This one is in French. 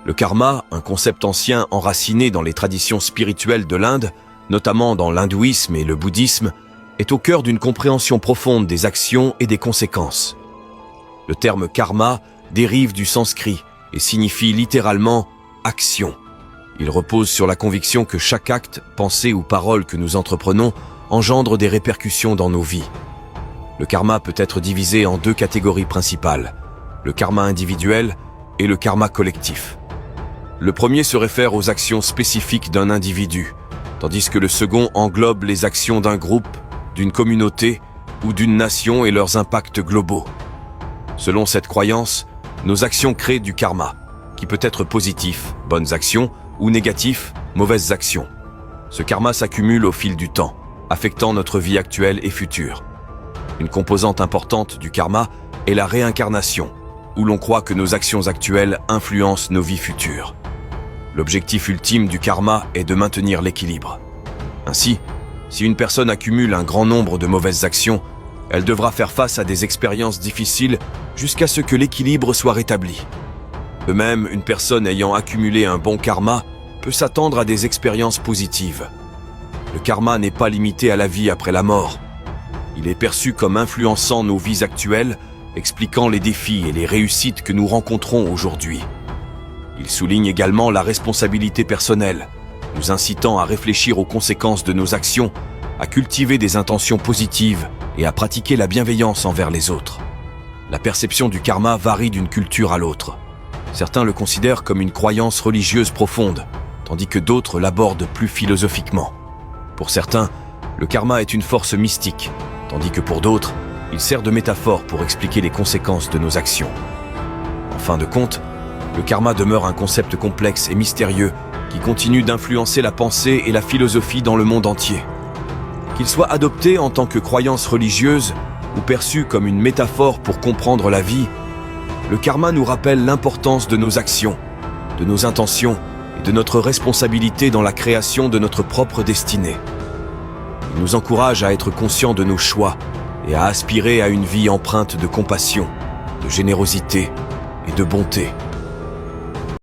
Le karma, un concept ancien enraciné dans les traditions spirituelles de l'Inde, notamment dans l'hindouisme et le bouddhisme, est au cœur d'une compréhension profonde des actions et des conséquences. Le terme karma dérive du sanskrit et signifie littéralement « action ». Il repose sur la conviction que chaque acte, pensée ou parole que nous entreprenons engendre des répercussions dans nos vies. Le karma peut être divisé en deux catégories principales, le karma individuel et le karma collectif. Le premier se réfère aux actions spécifiques d'un individu, tandis que le second englobe les actions d'un groupe, d'une communauté ou d'une nation et leurs impacts globaux. Selon cette croyance, nos actions créent du karma, qui peut être positif, bonnes actions, ou négatif, mauvaises actions. Ce karma s'accumule au fil du temps, affectant notre vie actuelle et future. Une composante importante du karma est la réincarnation, où l'on croit que nos actions actuelles influencent nos vies futures. L'objectif ultime du karma est de maintenir l'équilibre. Ainsi, si une personne accumule un grand nombre de mauvaises actions, elle devra faire face à des expériences difficiles jusqu'à ce que l'équilibre soit rétabli. De même, une personne ayant accumulé un bon karma peut s'attendre à des expériences positives. Le karma n'est pas limité à la vie après la mort. Il est perçu comme influençant nos vies actuelles, expliquant les défis et les réussites que nous rencontrons aujourd'hui. Il souligne également la responsabilité personnelle, nous incitant à réfléchir aux conséquences de nos actions, à cultiver des intentions positives et à pratiquer la bienveillance envers les autres. La perception du karma varie d'une culture à l'autre. Certains le considèrent comme une croyance religieuse profonde, tandis que d'autres l'abordent plus philosophiquement. Pour certains, le karma est une force mystique, tandis que pour d'autres, il sert de métaphore pour expliquer les conséquences de nos actions. En fin de compte, le karma demeure un concept complexe et mystérieux qui continue d'influencer la pensée et la philosophie dans le monde entier. Qu'il soit adopté en tant que croyance religieuse ou perçu comme une métaphore pour comprendre la vie, le karma nous rappelle l'importance de nos actions, de nos intentions et de notre responsabilité dans la création de notre propre destinée. Il nous encourage à être conscients de nos choix et à aspirer à une vie empreinte de compassion, de générosité et de bonté.